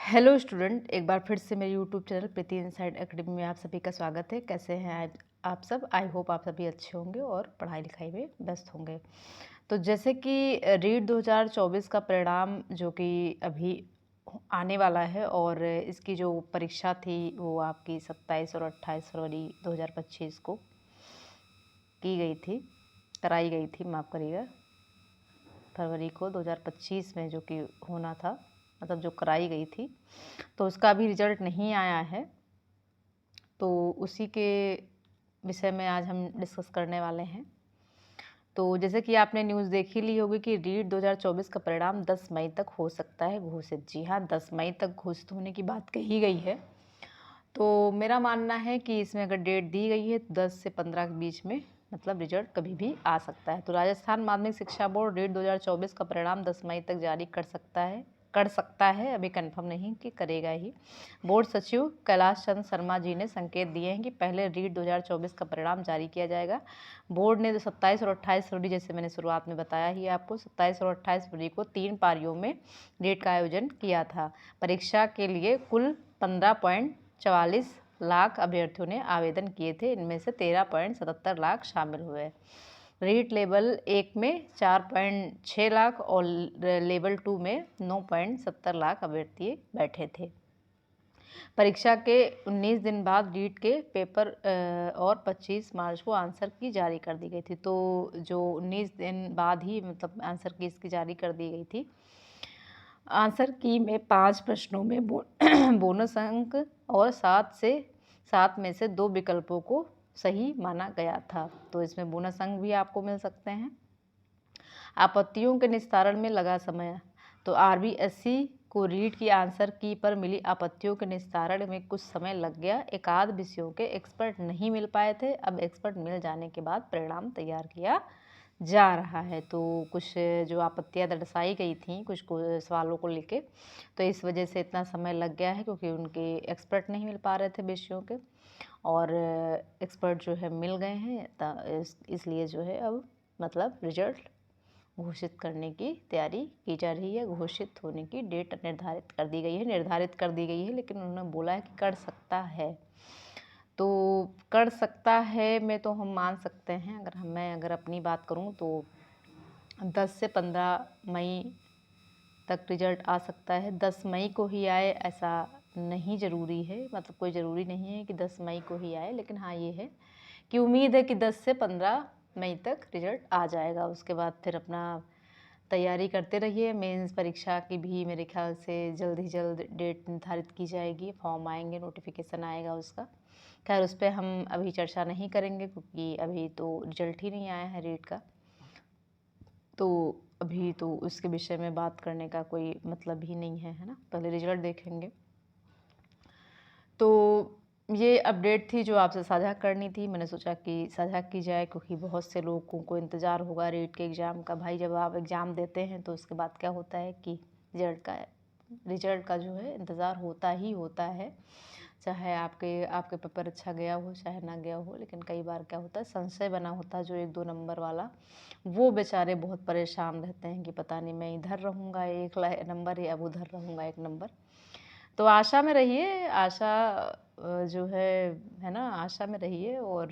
Hello student, एक बार फिर से मेरे यूट्यूब चैनल प्रीति इनसाइड एकेडमी में आप सभी का स्वागत है। कैसे हैं आप सब? आई होप आप सभी अच्छे होंगे और पढ़ाई लिखाई में व्यस्त होंगे। तो जैसे कि रीट 2024 का परिणाम जो कि अभी आने वाला है और इसकी जो परीक्षा थी वो आपकी 27 और 28 फरवरी 2025 को की गई थी, कराई गई थी, माफ़ करिएगा, फरवरी को 2025 में जो कि होना था, मतलब जो कराई गई थी, तो उसका अभी रिजल्ट नहीं आया है। तो उसी के विषय में आज हम डिस्कस करने वाले हैं। तो जैसे कि आपने न्यूज़ देख ही ली होगी कि रीट 2024 का परिणाम 10 मई तक हो सकता है घोषित। जी हाँ, 10 मई तक घोषित होने की बात कही गई है। तो मेरा मानना है कि इसमें अगर डेट दी गई है तो 10 से 15 के बीच में मतलब रिजल्ट कभी भी आ सकता है। तो राजस्थान माध्यमिक शिक्षा बोर्ड रीट 2024 का परिणाम 10 मई तक जारी कर सकता है, अभी कंफर्म नहीं कि करेगा ही। बोर्ड सचिव कैलाश चंद्र शर्मा जी ने संकेत दिए हैं कि पहले रीट 2024 का परिणाम जारी किया जाएगा। बोर्ड ने 27 और 28 फरवरी, जैसे मैंने शुरुआत में बताया ही आपको, 27 और 28 फरवरी को 3 पारियों में रीट का आयोजन किया था। परीक्षा के लिए कुल 15.44 लाख अभ्यर्थियों ने आवेदन किए थे। इनमें से 13.77 लाख शामिल हुए। रीट लेवल 1 में 4.6 लाख और लेवल 2 में 9.70 लाख अभ्यर्थी बैठे थे। परीक्षा के 19 दिन बाद रीट के पेपर और 25 मार्च को आंसर की जारी कर दी गई थी। तो जो 19 दिन बाद ही मतलब आंसर की इसकी जारी कर दी गई थी। आंसर की में 5 प्रश्नों में बोनस अंक और 7 में से 2 विकल्पों को सही माना गया था। तो इसमें बोनस अंक भी आपको मिल सकते हैं। आपत्तियों के निस्तारण में लगा समय। तो आरबीएससी को रीट की आंसर की पर मिली आपत्तियों के निस्तारण में कुछ समय लग गया। एकाध विषयों के एक्सपर्ट नहीं मिल पाए थे। अब एक्सपर्ट मिल जाने के बाद परिणाम तैयार किया जा रहा है। तो कुछ जो आपत्तियां दर्शाई गई थी कुछ सवालों को लेके, तो इस वजह से इतना समय लग गया है क्योंकि उनके एक्सपर्ट नहीं मिल पा रहे थे विषयों के, और एक्सपर्ट जो है मिल गए हैं। इसलिए जो है अब मतलब रिजल्ट घोषित करने की तैयारी की जा रही है। घोषित होने की डेट निर्धारित कर दी गई है, लेकिन उन्होंने बोला है कि कर सकता है। तो कर सकता है में तो हम मान सकते हैं। अगर अपनी बात करूं तो 10 से 15 मई तक रिजल्ट आ सकता है। 10 मई को ही आए ऐसा नहीं ज़रूरी है, मतलब कोई ज़रूरी नहीं है कि 10 मई को ही आए, लेकिन हाँ ये है कि उम्मीद है कि 10 से 15 मई तक रिजल्ट आ जाएगा। उसके बाद फिर अपना तैयारी करते रहिए। मेंस परीक्षा की भी मेरे ख्याल से जल्द ही जल्द डेट निर्धारित की जाएगी, फॉर्म आएंगे, नोटिफिकेशन आएगा उसका। खैर उस पर हम अभी चर्चा नहीं करेंगे क्योंकि अभी तो रिजल्ट ही नहीं आया है रीट का, तो अभी तो उसके विषय में बात करने का कोई मतलब ही नहीं है ना। पहले रिजल्ट देखेंगे। तो ये अपडेट थी जो आपसे साझा करनी थी। मैंने सोचा कि साझा की जाए क्योंकि बहुत से लोगों को इंतज़ार होगा रीट के एग्ज़ाम का। भाई जब आप एग्ज़ाम देते हैं तो उसके बाद क्या होता है कि रिजल्ट का जो है इंतज़ार होता ही होता है। चाहे आपके पेपर अच्छा गया हो चाहे ना गया हो, लेकिन कई बार क्या होता है संशय बना होता है जो 1-2 नंबर वाला, वो बेचारे बहुत परेशान रहते हैं कि पता नहीं मैं इधर रहूँगा 1 नंबर या उधर रहूँगा 1 नंबर। तो आशा में रहिए, आशा जो है ना, आशा में रहिए और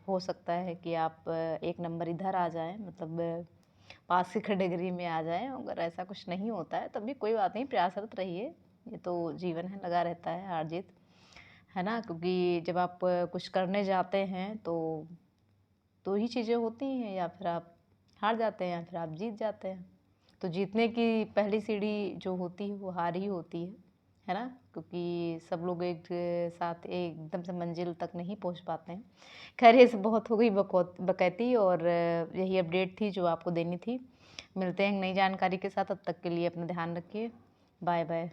हो सकता है कि आप 1 नंबर इधर आ जाएं, मतलब पास की कैटेगरी में आ जाएं। अगर ऐसा कुछ नहीं होता है तब भी कोई बात नहीं, प्रयासरत रहिए। ये तो जीवन है, लगा रहता है हार जीत, है ना। क्योंकि जब आप कुछ करने जाते हैं तो 2 ही चीज़ें होती हैं, या फिर आप हार जाते हैं या फिर आप जीत जाते हैं। तो जीतने की पहली सीढ़ी जो होती है वो हार ही होती है ना। क्योंकि सब लोग एक साथ एकदम से मंजिल तक नहीं पहुंच पाते हैं। खैर ये सब बहुत हो गई बकैती, और यही अपडेट थी जो आपको देनी थी। मिलते हैं नई जानकारी के साथ, तब तक के लिए अपना ध्यान रखिए। Bye bye.